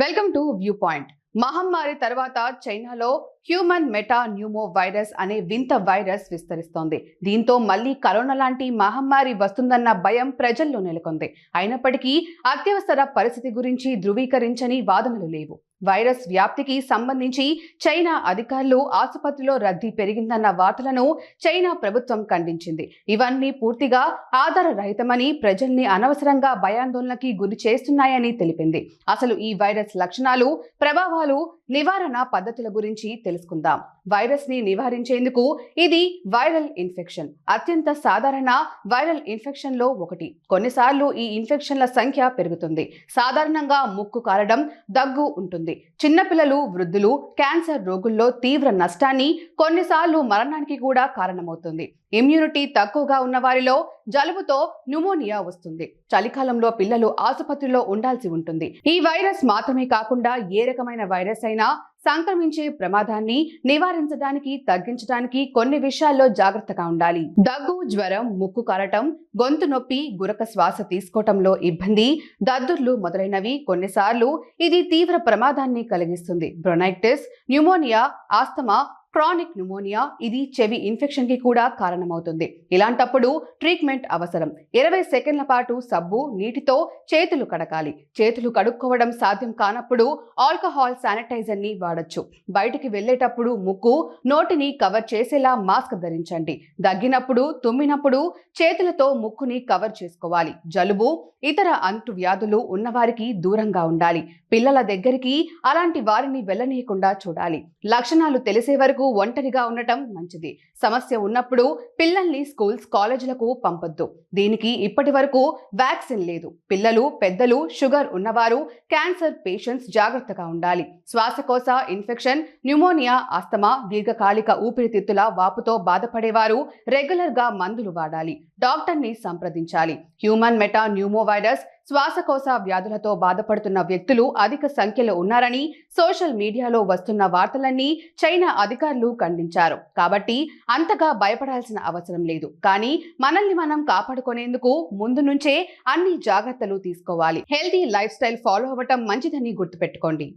Welcome to view point. మహమ్మారి తర్వాత చైనాలో హ్యూమన్ మెటా న్యూమో వైరస్ అనే వింత వైరస్ విస్తరిస్తోంది. దీంతో మళ్లీ కరోనా లాంటి మహమ్మారి వస్తుందన్న భయం ప్రజల్లో నెలకొంది. అయినప్పటికీ అత్యవసర పరిస్థితి గురించి ధృవీకరించని వాదనలు లేవు. వైరస్ వ్యాప్తికి సంబంధించి చైనా అధికారులు ఆసుపత్రిలో రద్దీ పెరిగిందన్న వార్తలను చైనా ప్రభుత్వం ఖండించింది. ఇవన్నీ పూర్తిగా ఆధారరహితమని, ప్రజల్ని అనవసరంగా భయాందోళనకి గురి చేస్తున్నాయని తెలిపింది. అసలు ఈ వైరస్ లక్షణాలు, ప్రభావాలు, నివారణ పద్ధతుల గురించి తెలుసుకుందాం. వైరస్ ని నివారించేందుకు ఇది వైరల్ ఇన్ఫెక్షన్. అత్యంత సాధారణ వైరల్ ఇన్ఫెక్షన్ లో ఒకటి. కొన్నిసార్లు ఈ ఇన్ఫెక్షన్ల సంఖ్య పెరుగుతుంది. సాధారణంగా ముక్కు కారడం, దగ్గు ఉంటుంది. చిన్నపిల్లలు, వృద్ధులు, క్యాన్సర్ రోగుల్లో తీవ్ర నష్టాన్ని, కొన్నిసార్లు మరణానికి కూడా కారణమవుతుంది. ఇమ్యూనిటీ తక్కువగా ఉన్న వారిలో జలుబుతో న్యూమోనియా వస్తుంది. చలికాలంలో పిల్లలు ఆసుపత్రిలో ఉండాల్సి ఉంటుంది. ఈ వైరస్ మాత్రమే కాకుండా ఏ రకమైన వైరస్ అయినా సంక్రమించే ప్రమాదాన్ని నివారించడానికి, తగ్గించడానికి కొన్ని విషయాల్లో జాగ్రత్తగా ఉండాలి. దగ్గు, జ్వరం, ముక్కు కారటం, గొంతు నొప్పి, గురక శ్వాస తీసుకోవటంలో ఇబ్బంది, దద్దుర్లు మొదలైనవి. కొన్నిసార్లు ఇది తీవ్ర ప్రమాదాన్ని కలిగిస్తుంది. బ్రోనైటిస్, న్యూమోనియా, ఆస్తమా, క్రానిక్ న్యూమోనియా, ఇది చెవి ఇన్ఫెక్షన్ కి కూడా కారణమవుతుంది. ఇలాంటప్పుడు ట్రీట్మెంట్ అవసరం. 20 సెకండ్ల పాటు సబ్బు, నీటితో చేతులు కడగాలి. చేతులు కడుక్కోవడం సాధ్యం కానప్పుడు ఆల్కహాల్ శానిటైజర్ ని వాడొచ్చు. బయటికి వెళ్లేటప్పుడు ముక్కు, నోటిని కవర్ చేసేలా మాస్క్ ధరించండి. దగ్గినప్పుడు, తుమ్మినప్పుడు చేతులతో ముక్కుని కవర్ చేసుకోవాలి. జలుబు, ఇతర అంటు వ్యాధులు ఉన్నవారికి దూరంగా ఉండాలి. పిల్లల దగ్గరికి అలాంటి వారిని వెళ్ళనీయకుండా చూడాలి. లక్షణాలు తెలిసే వరకు ఒంటరిగా ఉండటం మంచిది. సమస్య ఉన్నప్పుడు పిల్లల్ని స్కూల్స్, కాలేజీలకు పంపొద్దు. దీనికి ఇప్పటి వరకు వ్యాక్సిన్ లేదు. పిల్లలు, పెద్దలు, షుగర్ ఉన్నవారు, క్యాన్సర్ పేషెంట్స్ జాగ్రత్తగా ఉండాలి. శ్వాసకోశ ఇన్ఫెక్షన్, న్యూమోనియా, ఆస్తమా, దీర్ఘకాలిక ఊపిరితిత్తుల వాపుతో బాధపడేవారు రెగ్యులర్ గా మందులు వాడాలి. డాక్టర్ని సంప్రదించాలి. హ్యూమన్ మెటా న్యూమో వైరస్, శ్వాసకోశ వ్యాధులతో బాధపడుతున్న వ్యక్తులు అధిక సంఖ్యలో ఉన్నారని సోషల్ మీడియాలో వస్తున్న వార్తలన్నీ చైనా అధికారులు ఖండించారు. కాబట్టి అంతగా భయపడాల్సిన అవసరం లేదు. కానీ మనల్ని మనం కాపాడుకునేందుకు ముందు నుంచే అన్ని జాగ్రత్తలు తీసుకోవాలి. హెల్తీ లైఫ్ స్టైల్ ఫాలో అవ్వటం మంచిదని గుర్తుపెట్టుకోండి.